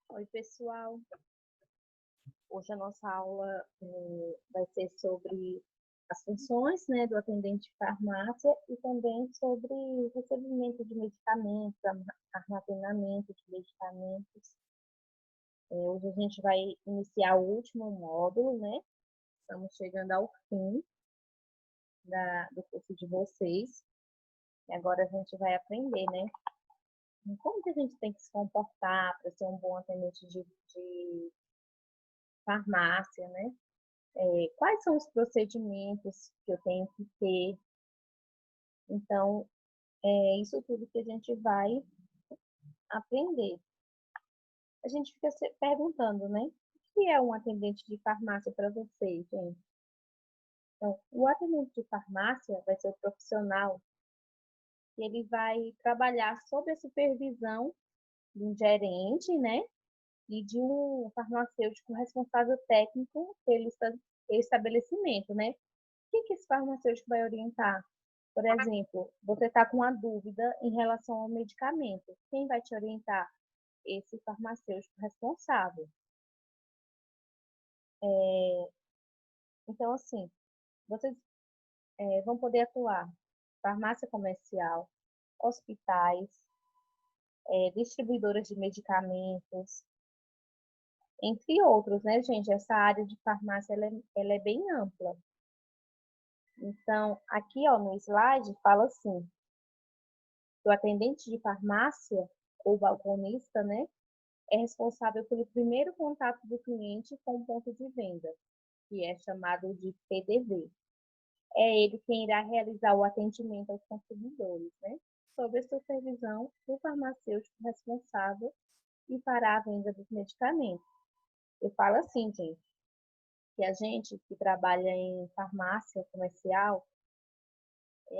Oi, pessoal. Hoje a nossa aula vai ser sobre as funções, né, do atendente de farmácia e também sobre recebimento de medicamentos, armazenamento de medicamentos. Hoje a gente vai iniciar o último módulo, né? Estamos chegando ao fim do curso de vocês. E agora a gente vai aprender, né? Como que a gente tem que se comportar para ser um bom atendente de farmácia, né? Quais são os procedimentos que eu tenho que ter. Então, é isso tudo que a gente vai aprender. A gente fica se perguntando, né? O que é um atendente de farmácia para vocês, gente? Então, o atendente de farmácia vai ser o profissional que ele vai trabalhar sob a supervisão de um gerente, né? E de um farmacêutico responsável técnico pelo estabelecimento, né? O que esse farmacêutico vai orientar? Por exemplo, você está com uma dúvida em relação ao medicamento. Quem vai te orientar? Esse farmacêutico responsável. Então, assim, vocês vão poder atuar farmácia comercial, hospitais, distribuidoras de medicamentos, entre outros, né, gente? Essa área de farmácia ela é bem ampla. Então, aqui ó, no slide fala assim, que o atendente de farmácia ou balconista, né, é responsável pelo primeiro contato do cliente com o ponto de venda, que é chamado de PDV. É ele quem irá realizar o atendimento aos consumidores, né? Sob a supervisão do farmacêutico responsável e fará a venda dos medicamentos. Eu falo assim, gente, que a gente que trabalha em farmácia comercial,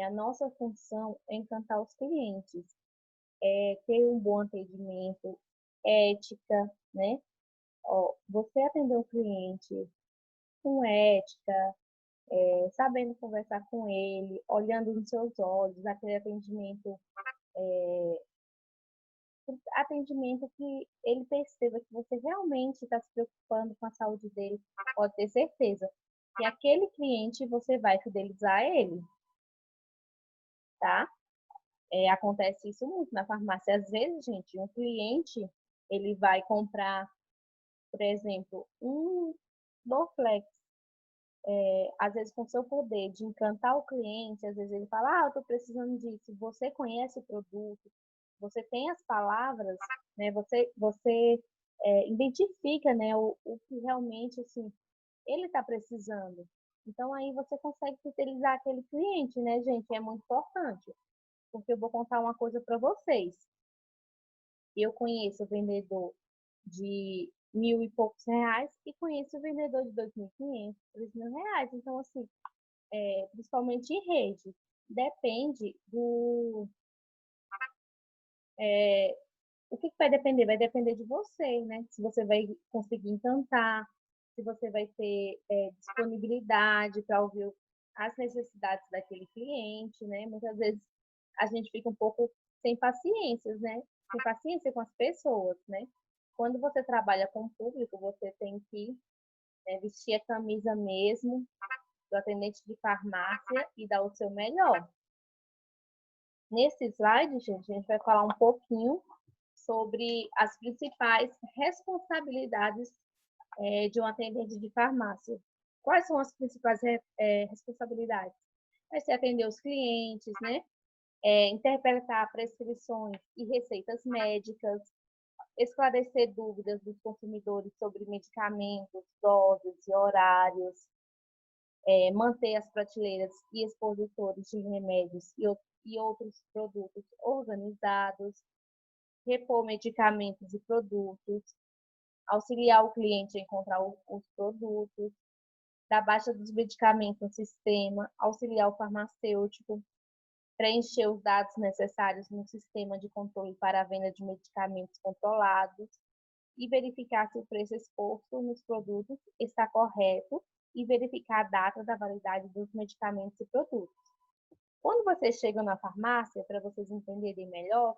a nossa função é encantar os clientes, é ter um bom atendimento, ética, né? Ó, você atender um cliente com ética, sabendo conversar com ele, olhando nos seus olhos, aquele atendimento que ele perceba que você realmente está se preocupando com a saúde dele, pode ter certeza que aquele cliente você vai fidelizar ele, tá? Acontece isso muito na farmácia. Às vezes, gente, um cliente, ele vai comprar, por exemplo, um Dorflex, às vezes com seu poder de encantar o cliente, às vezes ele fala, eu estou precisando disso. Você conhece o produto, você tem as palavras, né? Você identifica, né, o que realmente assim ele está precisando. Então aí você consegue fidelizar aquele cliente, né, gente? É muito importante, porque eu vou contar uma coisa para vocês. Eu conheço o vendedor de 1.000 e poucos reais e conheço o vendedor de 2.500, 3.000 reais. Então, assim, principalmente em rede, depende do. É, o que vai depender? Vai depender de você, né? Se você vai conseguir encantar, se você vai ter disponibilidade para ouvir as necessidades daquele cliente, né? Muitas vezes a gente fica um pouco sem paciência, né? Sem paciência com as pessoas, né? Quando você trabalha com o público, você tem que vestir a camisa mesmo do atendente de farmácia e dar o seu melhor. Nesse slide, gente, a gente vai falar um pouquinho sobre as principais responsabilidades de um atendente de farmácia. Quais são as principais responsabilidades? Vai ser atender os clientes, né? Interpretar prescrições e receitas médicas, esclarecer dúvidas dos consumidores sobre medicamentos, doses e horários, manter as prateleiras e expositores de remédios e outros produtos organizados, repor medicamentos e produtos, auxiliar o cliente a encontrar os produtos, dar baixa dos medicamentos no sistema, auxiliar o farmacêutico, preencher os dados necessários no sistema de controle para a venda de medicamentos controlados e verificar se o preço exposto nos produtos está correto e verificar a data da validade dos medicamentos e produtos. Quando vocês chegam na farmácia, para vocês entenderem melhor,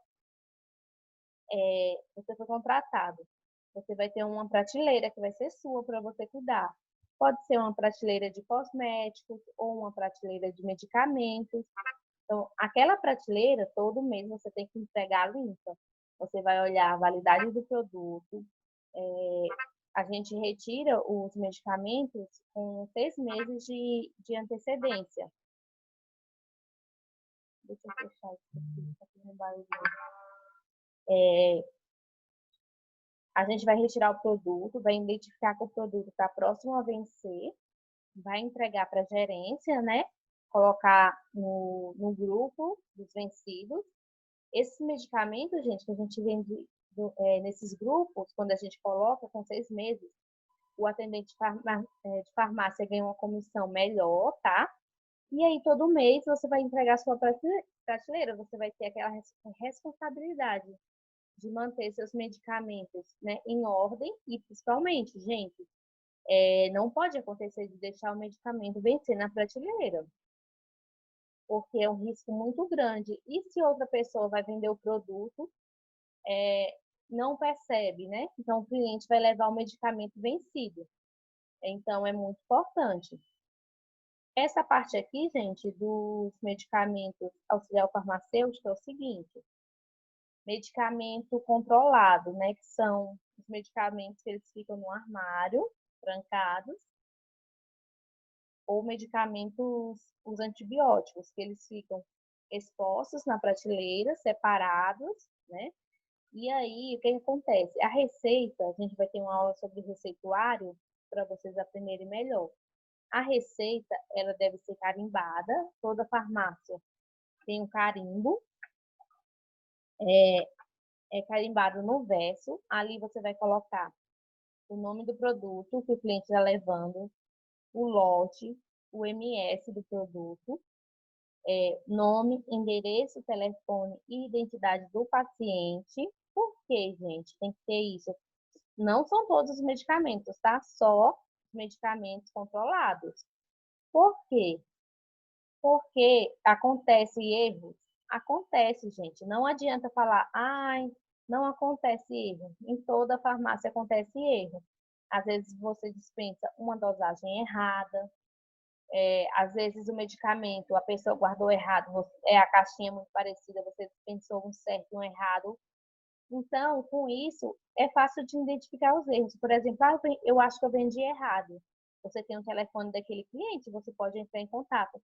você foi contratado. Você vai ter uma prateleira que vai ser sua para você cuidar. Pode ser uma prateleira de cosméticos ou uma prateleira de medicamentos. Então, aquela prateleira, todo mês você tem que entregar limpa. Você vai olhar a validade do produto. A gente retira os medicamentos com 6 meses de antecedência. Deixa eu fechar isso aqui, tá aqui no barulho. A gente vai retirar o produto, vai identificar que o produto está próximo a vencer, vai entregar para a gerência, né? Colocar no grupo dos vencidos. Esses medicamentos, gente, que a gente vende nesses grupos, quando a gente coloca com 6 meses, o atendente de farmácia ganha uma comissão melhor, tá? E aí, todo mês, você vai entregar a sua prateleira, você vai ter aquela responsabilidade de manter seus medicamentos, né, em ordem e, principalmente, gente, não pode acontecer de deixar o medicamento vencer na prateleira, porque é um risco muito grande. E se outra pessoa vai vender o produto, não percebe, né? Então, o cliente vai levar o medicamento vencido. Então, é muito importante. Essa parte aqui, gente, dos medicamentos auxiliar farmacêutico é o seguinte: medicamento controlado, né? Que são os medicamentos que eles ficam no armário, trancados, ou medicamentos, os antibióticos, que eles ficam expostos na prateleira, separados, né? E aí, o que acontece? A receita, a gente vai ter uma aula sobre receituário para vocês aprenderem melhor. A receita, ela deve ser carimbada, toda farmácia tem um carimbo, carimbado no verso, ali você vai colocar o nome do produto que o cliente está levando, o lote, o MS do produto, nome, endereço, telefone e identidade do paciente. Por quê, gente? Tem que ter isso. Não são todos os medicamentos, tá? Só os medicamentos controlados. Por quê? Porque acontece erros. Acontece, gente. Não adianta falar, ai, não acontece erro. Em toda farmácia acontece erro. Às vezes você dispensa uma dosagem errada. Às vezes o medicamento, a pessoa guardou errado, a caixinha muito parecida, você dispensou um certo e um errado. Então, com isso, é fácil de identificar os erros. Por exemplo, eu acho que eu vendi errado. Você tem o telefone daquele cliente, você pode entrar em contato.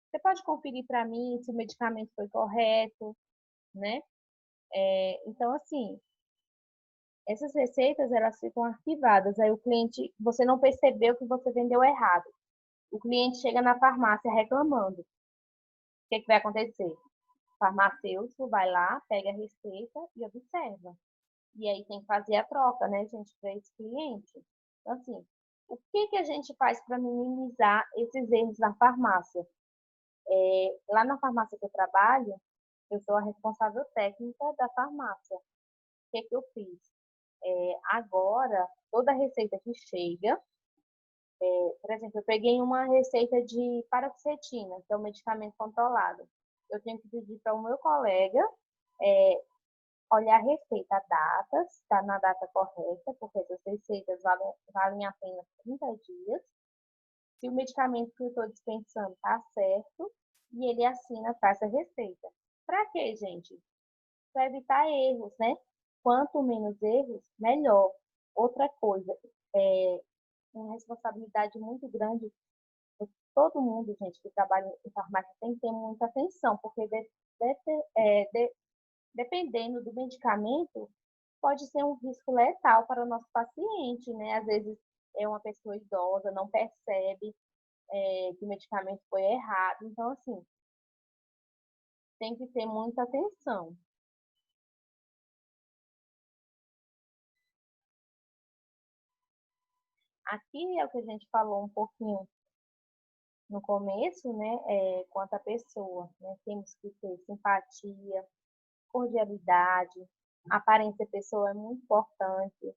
Você pode conferir para mim se o medicamento foi correto, né? Então, assim, essas receitas, elas ficam arquivadas. Aí o cliente, você não percebeu que você vendeu errado. O cliente chega na farmácia reclamando. O que vai acontecer? O farmacêutico vai lá, pega a receita e observa. E aí tem que fazer a troca, né, gente, para esse cliente. Então, assim, o que a gente faz para minimizar esses erros na farmácia? Lá na farmácia que eu trabalho, eu sou a responsável técnica da farmácia. O que eu fiz? Agora, toda receita que chega, por exemplo, eu peguei uma receita de paroxetina, que é um medicamento controlado. Eu tenho que pedir para o meu colega olhar a receita, a data, se está na data correta, porque essas receitas valem apenas 30 dias. Se o medicamento que eu estou dispensando está certo, e ele assina atrás da receita. Para quê, gente? Para evitar erros, né? Quanto menos erros, melhor. Outra coisa, uma responsabilidade muito grande. Todo mundo, gente, que trabalha em farmácia tem que ter muita atenção, porque dependendo do medicamento, pode ser um risco letal para o nosso paciente, né? Às vezes é uma pessoa idosa, não percebe que o medicamento foi errado. Então, assim, tem que ter muita atenção. Aqui é o que a gente falou um pouquinho no começo, né? Quanto à pessoa, né? Temos que ter simpatia, cordialidade, aparência pessoa é muito importante,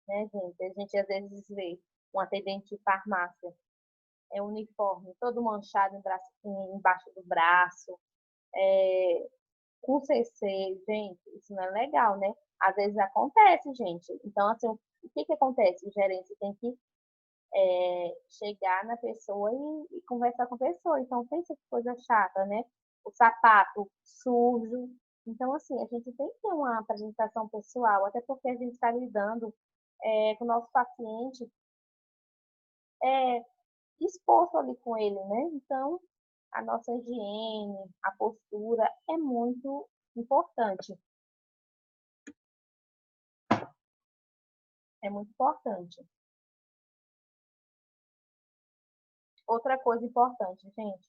né, gente? A gente às vezes vê um atendente de farmácia, uniforme, todo manchado embaixo do braço, com CC, gente, isso não é legal, né? Às vezes acontece, gente. Então, assim, o que que acontece? O gerente tem que chegar na pessoa e conversar com a pessoa. Então, pensa que coisa chata, né? O sapato sujo. Então, assim, a gente tem que ter uma apresentação pessoal, até porque a gente está lidando com o nosso paciente é, exposto ali com ele, né? Então, a nossa higiene, a postura é muito importante. É muito importante. Outra coisa importante, gente,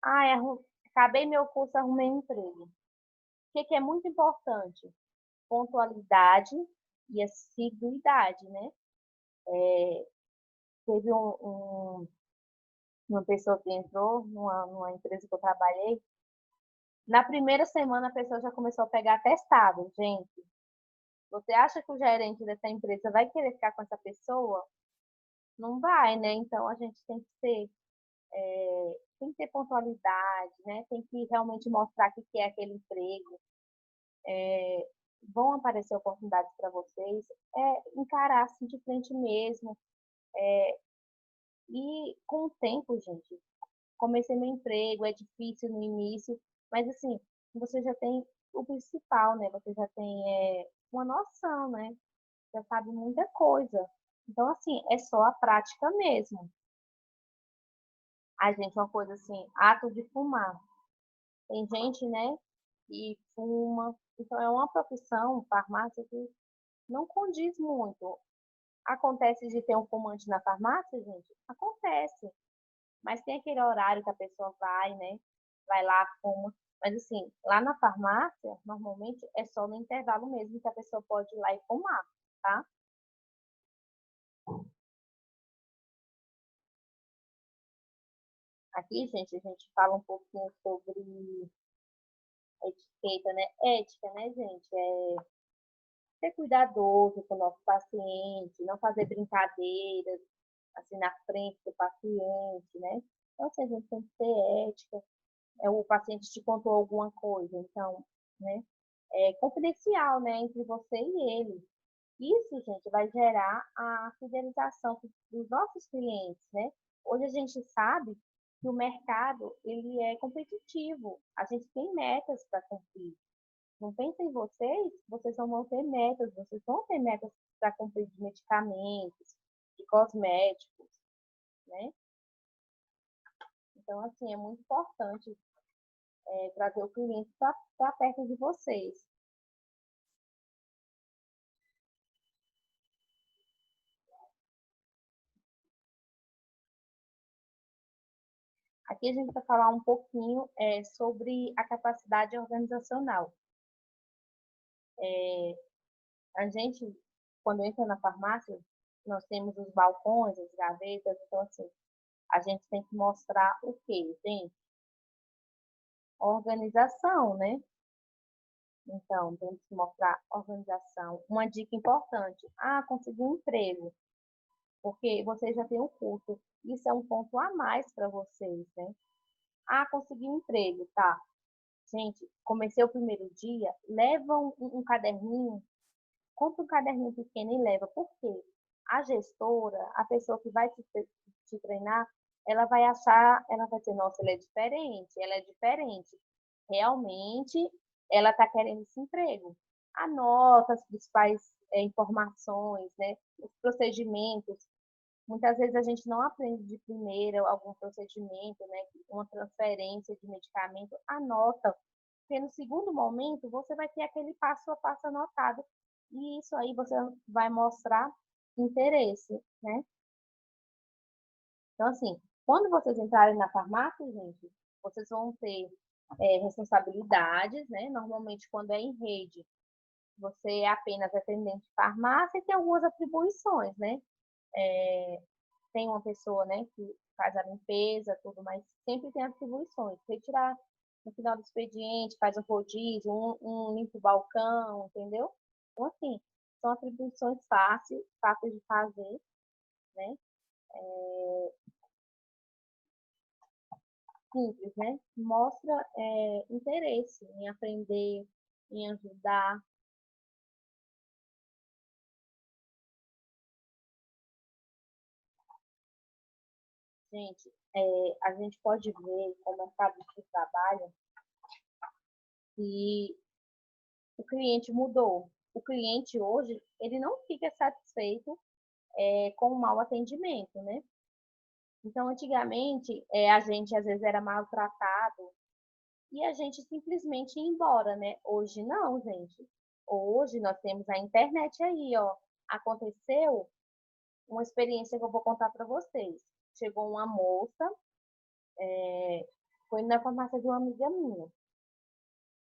ah, acabei meu curso, arrumei um emprego. O que que é muito importante? Pontualidade e assiduidade, né? Teve uma pessoa que entrou numa empresa que eu trabalhei. Na primeira semana, a pessoa já começou a pegar atestado. Gente, você acha que o gerente dessa empresa vai querer ficar com essa pessoa? Não vai, né? Então, a gente tem que ter pontualidade, né? Tem que realmente mostrar o que é aquele emprego. Vão aparecer oportunidades para vocês. Encarar assim de frente mesmo. E com o tempo, gente, comecei meu emprego, é difícil no início, mas assim, você já tem o principal, né? Você já tem uma noção, né? Já sabe muita coisa. Então, assim, é só a prática mesmo. A gente, uma coisa assim, ato de fumar. Tem gente, né, que fuma. Então, é uma profissão, farmácia, que não condiz muito. Acontece de ter um fumante na farmácia, gente? Acontece. Mas tem aquele horário que a pessoa vai, né? Vai lá, fuma. Mas assim, lá na farmácia, normalmente é só no intervalo mesmo que a pessoa pode ir lá e fumar, tá? Aqui, gente, a gente fala um pouquinho sobre etiqueta, né? Ética, né, gente? Ser cuidadoso com o nosso paciente, não fazer brincadeiras assim na frente do paciente, né? Então, assim, a gente tem que ter ética. O paciente te contou alguma coisa, então, né? É confidencial, né, entre você e ele. Isso, gente, vai gerar a fidelização dos nossos clientes, né? Hoje a gente sabe que o mercado ele é competitivo. A gente tem metas para cumprir. Não pensem em vocês, vocês não vão ter metas, vocês vão ter metas para cumprir de medicamentos, de cosméticos, né? Então, assim, é muito importante trazer o cliente para perto de vocês. Aqui a gente vai falar um pouquinho sobre a capacidade organizacional. A gente, quando entra na farmácia, nós temos os balcões, as gavetas, então assim, a gente tem que mostrar o quê, gente? Organização, né? Então, temos que mostrar organização. Uma dica importante, conseguir um emprego, porque vocês já têm um curso. Isso é um ponto a mais para vocês, né? Consegui um emprego, tá? Gente, comecei o primeiro dia, leva um caderninho, compra um caderninho pequeno e leva. Por quê? A gestora, a pessoa que vai te treinar, ela vai achar, ela vai dizer, nossa, ela é diferente. Realmente, ela está querendo esse emprego. Anota as principais informações, né? Os procedimentos. Muitas vezes a gente não aprende de primeira algum procedimento, né? Uma transferência de medicamento, anota, porque no segundo momento você vai ter aquele passo a passo anotado e isso aí você vai mostrar interesse, né? Então, assim, quando vocês entrarem na farmácia, gente, vocês vão ter responsabilidades, né? Normalmente, quando é em rede, você é apenas atendente de farmácia e tem algumas atribuições, né? É, tem uma pessoa, né, que faz a limpeza, tudo, mas sempre tem atribuições. Retirar no final do expediente, faz um rodízio, um limpa o balcão, entendeu? Então, assim, são atribuições fáceis de fazer, né? Simples, né? Mostra interesse em aprender, em ajudar. Gente, a gente pode ver com o mercado de trabalho que o cliente mudou. O cliente hoje, ele não fica satisfeito com o mau atendimento, né? Então, antigamente, a gente às vezes era maltratado e a gente simplesmente ia embora, né? Hoje não, gente. Hoje nós temos a internet aí, ó. Aconteceu uma experiência que eu vou contar para vocês. Chegou uma moça, foi na farmácia de uma amiga minha.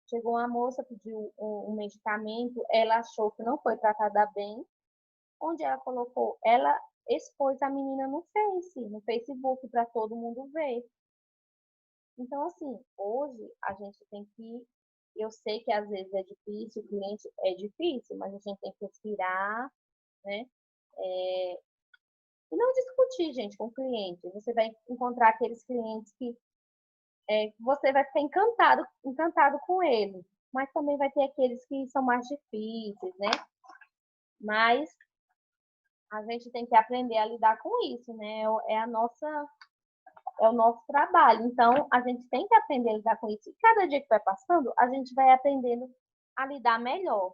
Chegou uma moça, pediu um medicamento, ela achou que não foi tratada bem, onde ela colocou, ela expôs a menina no Facebook, para todo mundo ver. Então, assim, hoje a gente tem que, eu sei que às vezes é difícil, o cliente é difícil, mas a gente tem que respirar, né? E não discutir, gente, com o cliente. Você vai encontrar aqueles clientes que você vai ficar encantado com ele, mas também vai ter aqueles que são mais difíceis, né? Mas a gente tem que aprender a lidar com isso, né? É o nosso trabalho. Então, a gente tem que aprender a lidar com isso. E cada dia que vai passando, a gente vai aprendendo a lidar melhor.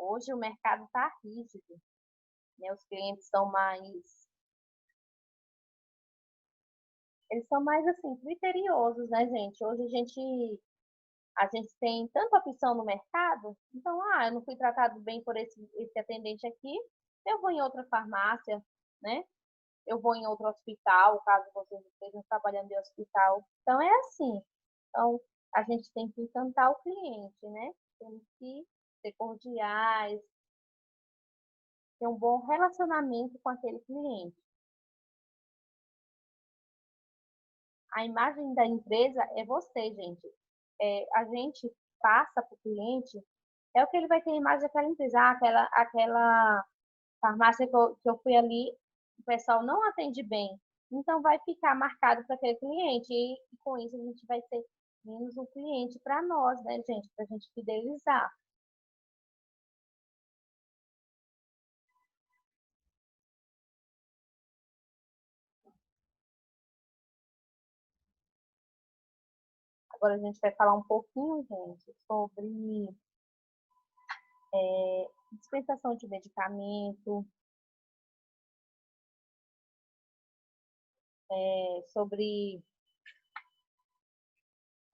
Hoje o mercado está rígido, né? Os clientes eles são mais assim criteriosos, né, gente? Hoje a gente tem tanta opção no mercado, então, eu não fui tratado bem por esse atendente aqui, eu vou em outra farmácia, né? Eu vou em outro hospital, caso vocês estejam trabalhando em hospital. Então, é assim. Então, a gente tem que encantar o cliente, né? Temos que ser cordiais, ter um bom relacionamento com aquele cliente. A imagem da empresa é você, gente. A gente passa para o cliente, é o que ele vai ter a imagem daquela empresa. Aquela farmácia que eu fui ali, o pessoal não atende bem. Então, vai ficar marcado para aquele cliente. E com isso, a gente vai ter menos um cliente para nós, né, gente? Para a gente fidelizar. Agora, a gente vai falar um pouquinho, gente, sobre dispensação de medicamento, sobre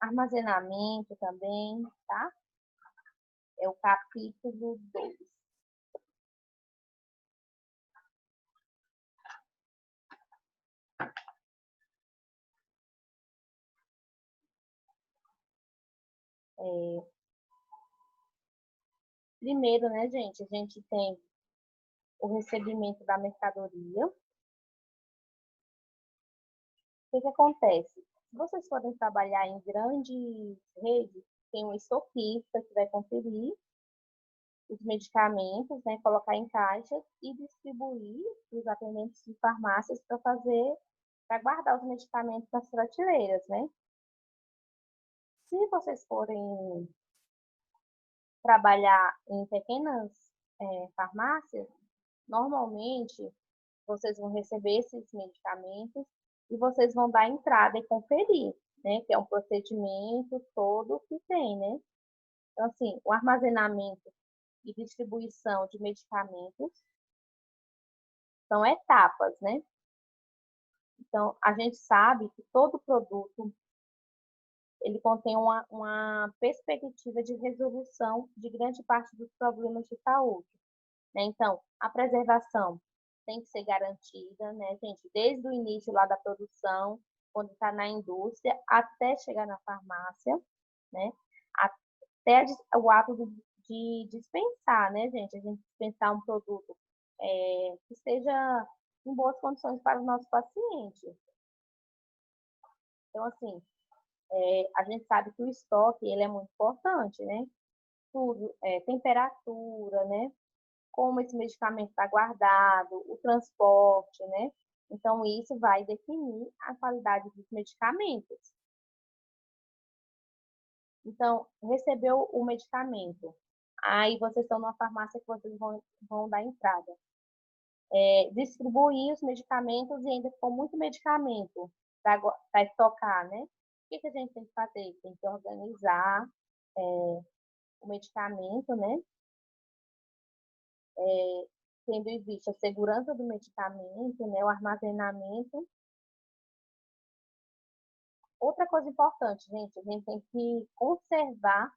armazenamento também, tá? É o capítulo 2. Primeiro, né, gente, a gente tem o recebimento da mercadoria. O que que acontece? Se vocês forem trabalhar em grandes redes, tem um estoquista que vai conferir os medicamentos, né, colocar em caixas e distribuir para os atendentes de farmácias para guardar os medicamentos nas prateleiras, né? Se vocês forem trabalhar em pequenas farmácias, normalmente vocês vão receber esses medicamentos e vocês vão dar entrada e conferir, né? Que é um procedimento todo que tem, né? Então, assim, o armazenamento e distribuição de medicamentos são etapas, né? Então, a gente sabe que todo produto ele contém uma perspectiva de resolução de grande parte dos problemas de saúde, né? Então, a preservação tem que ser garantida, né, gente? Desde o início lá da produção, quando está na indústria, até chegar na farmácia, né? Até o ato de dispensar, né, gente? A gente dispensar um produto que esteja em boas condições para o nosso paciente. Então, assim, a gente sabe que o estoque ele é muito importante, né? Tudo, temperatura, né? Como esse medicamento está guardado, o transporte, né? Então, isso vai definir a qualidade dos medicamentos. Então, recebeu o medicamento. Aí vocês estão numa farmácia que vocês vão dar entrada. Distribuir os medicamentos e ainda com muito medicamento para estocar, né? O que a gente tem que fazer? Tem que organizar o medicamento, né? Tendo em vista a segurança do medicamento, né? O armazenamento. Outra coisa importante, gente, a gente tem que conservar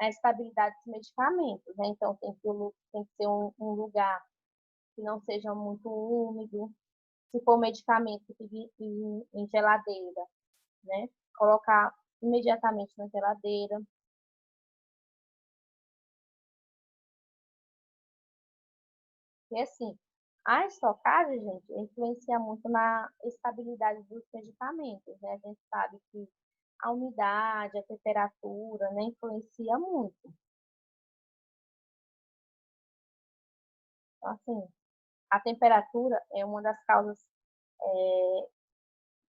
a estabilidade dos medicamentos, né? Então, tem que ser um lugar que não seja muito úmido. Se for medicamento que fique em geladeira, né? Colocar imediatamente na geladeira. E assim, a estocagem, gente, influencia muito na estabilidade dos medicamentos, né? A gente sabe que a umidade, a temperatura, né, influencia muito. Então, assim, a temperatura é uma das causas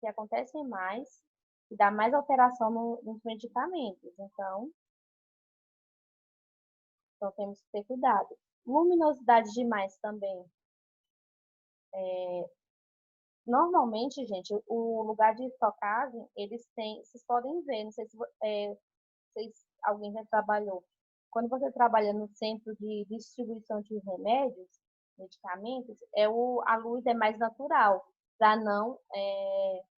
que acontecem mais e dá mais alteração nos medicamentos. Então temos que ter cuidado. Luminosidade demais também. Normalmente, gente, o lugar de estocagem, eles têm, vocês podem ver, não sei se alguém já trabalhou. Quando você trabalha no centro de distribuição de remédios, medicamentos, a luz é mais natural, para não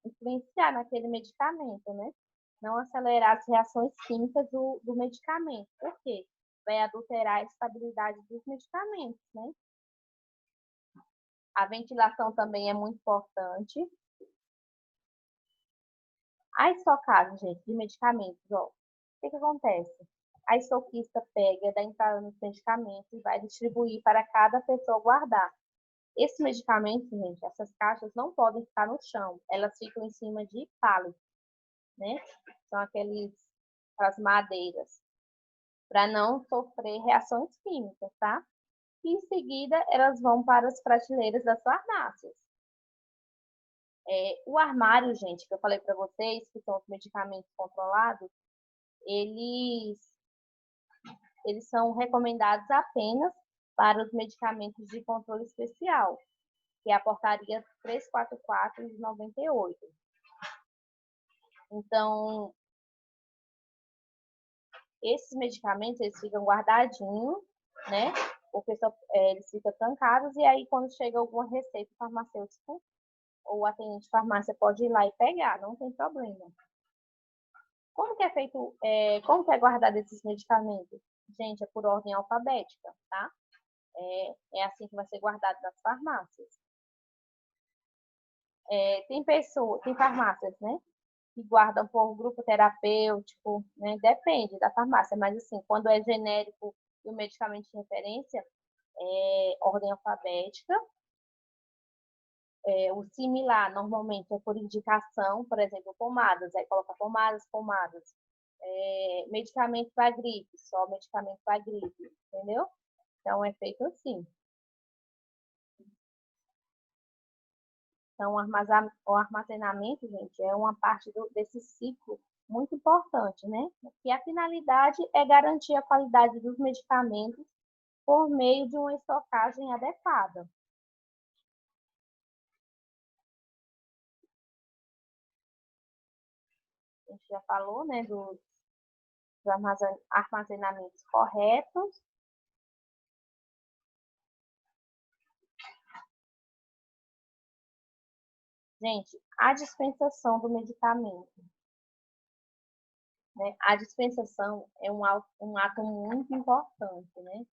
influenciar naquele medicamento, né? Não acelerar as reações químicas do medicamento. Por quê? Vai adulterar a estabilidade dos medicamentos, né? A ventilação também é muito importante. A estocagem, gente, de medicamentos, ó, o que acontece? A estoquista pega, dá entrada nos medicamentos e vai distribuir para cada pessoa guardar. Esses medicamentos, gente, essas caixas não podem ficar no chão, elas ficam em cima de pallets, né? São aquelas madeiras, para não sofrer reações químicas, tá? E em seguida, elas vão para as prateleiras das farmácias. O armário, gente, que eu falei para vocês, que são os medicamentos controlados, eles são recomendados apenas para os medicamentos de controle especial, que é a portaria 344 de 98. Então, esses medicamentos, eles ficam guardadinhos, né? Porque eles ficam trancados e aí quando chega alguma receita farmacêutica, o atendente de farmácia pode ir lá e pegar, não tem problema. Como que é feito, como que é guardado esses medicamentos? Gente, é por ordem alfabética, tá? É assim que vai ser guardado nas farmácias. Tem farmácias, né? Que guardam por grupo terapêutico, né? Depende da farmácia, mas assim, quando é genérico e o medicamento de referência, é ordem alfabética. O similar, normalmente, é por indicação, por exemplo, pomadas, aí coloca pomadas. Medicamento para gripe, só medicamento para gripe, entendeu? Então, é feito assim. Então, o armazenamento, gente, é uma parte desse ciclo muito importante, né? E a finalidade é garantir a qualidade dos medicamentos por meio de uma estocagem adequada. A gente já falou, né, dos armazenamentos corretos. Gente, a dispensação do medicamento. Né? A dispensação é um ato muito importante, né?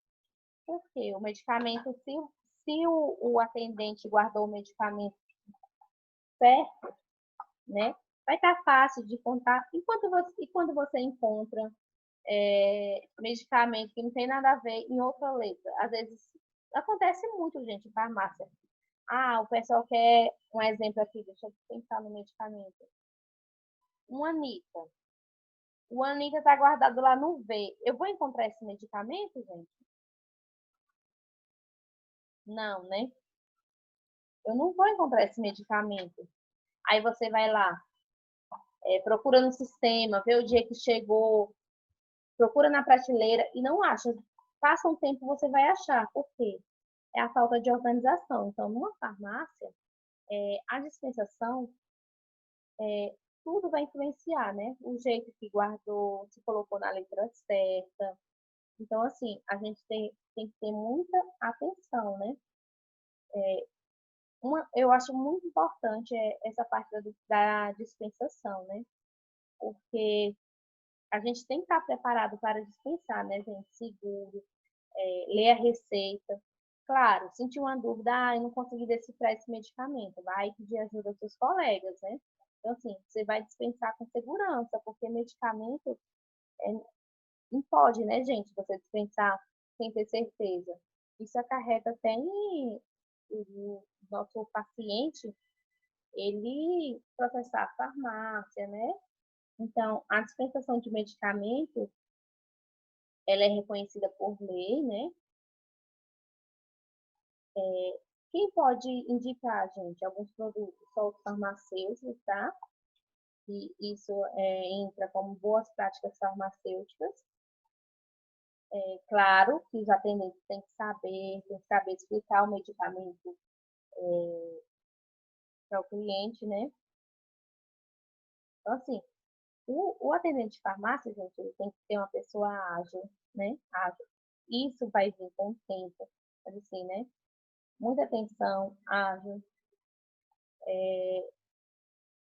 Porque o medicamento, se o atendente guardou o medicamento perto, né? Vai estar fácil de contar. E quando você encontra medicamento que não tem nada a ver em outra letra? Às vezes acontece muito, gente, em farmácia. O pessoal quer um exemplo aqui, deixa eu pensar no medicamento. Um Anitta. O Anitta está guardado lá no V. Eu vou encontrar esse medicamento, gente? Não, né? Eu não vou encontrar esse medicamento. Aí você vai lá, procura no sistema, vê o dia que chegou, procura na prateleira e não acha. passa um tempo você vai achar, por quê? É a falta de organização. Então, numa farmácia, a dispensação, tudo vai influenciar, né? O jeito que guardou, se colocou na letra certa. Então, assim, a gente tem que ter muita atenção, né? Eu acho muito importante essa parte da dispensação, né? Porque a gente tem que estar preparado para dispensar, né, gente? Seguro, ler a receita. Claro, sentir uma dúvida, eu não consegui decifrar esse medicamento, vai pedir ajuda aos seus colegas, né? Então, assim, você vai dispensar com segurança, porque medicamento não pode, né, gente, você dispensar sem ter certeza. Isso acarreta até em o nosso paciente, ele processar a farmácia, né? Então, a dispensação de medicamento, ela é reconhecida por lei, né? Quem pode indicar, gente, alguns produtos? Só os farmacêuticos, tá? E isso entra como boas práticas farmacêuticas. Claro que os atendentes têm que saber explicar o medicamento para o cliente, né? Então, assim, o atendente de farmácia, gente, ele tem que ser uma pessoa ágil, né? Ágil. Isso vai vir com o tempo, mas assim, né? Muita atenção, ágil.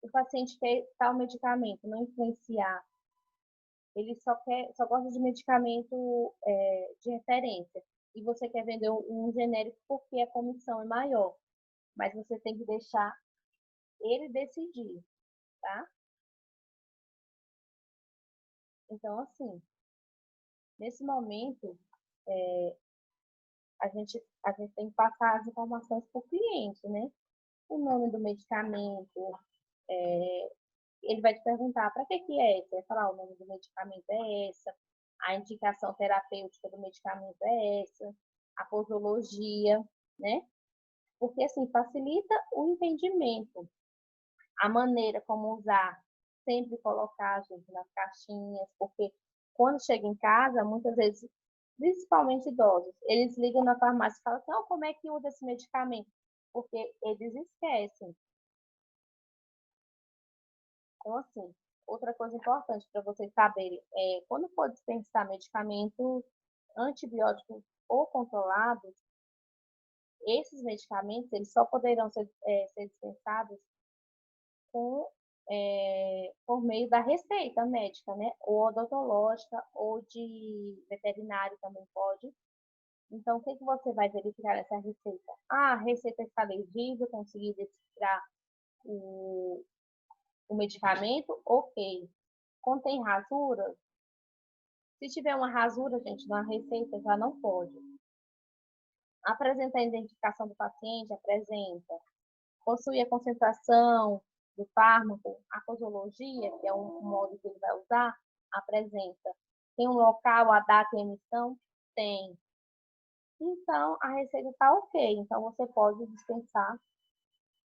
O paciente quer tal medicamento, não influenciar. Ele só gosta de medicamento de referência. E você quer vender um genérico porque a comissão é maior. Mas você tem que deixar ele decidir, tá? Então, assim, nesse momento, a gente tem que passar as informações para o cliente, né? O nome do medicamento, ele vai te perguntar para que é? Você vai falar, o nome do medicamento é essa, a indicação terapêutica do medicamento é essa, a posologia, né? Porque assim facilita o entendimento, a maneira como usar, sempre colocar, gente, nas caixinhas, porque quando chega em casa, muitas vezes, principalmente idosos, eles ligam na farmácia e falam assim, oh, como é que usa esse medicamento? Porque eles esquecem. Então, assim, outra coisa importante para vocês saberem é quando for dispensar medicamentos antibióticos ou controlados, esses medicamentos eles só poderão ser dispensados com, por meio da receita médica, né? Ou odontológica, ou de veterinário também pode. Então, o que você vai verificar nessa receita? Ah, a receita está legível, consegui decifrar o, o medicamento, ok. Contém rasuras? Se tiver uma rasura, gente, na receita já não pode. Apresenta a identificação do paciente, apresenta. Possui a concentração do fármaco, a posologia, que é um modo que ele vai usar, apresenta. Tem um local, a data e a emissão? Tem. Então, a receita está ok. Então, você pode dispensar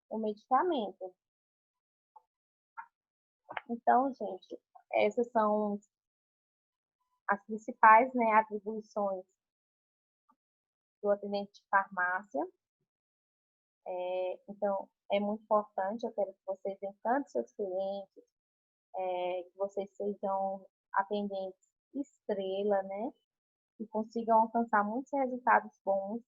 o medicamento. Então, gente, essas são as principais, né, atribuições do atendente de farmácia. Então, é muito importante, eu quero que vocês encantem seus clientes, que vocês sejam atendentes estrela, né? E consigam alcançar muitos resultados bons.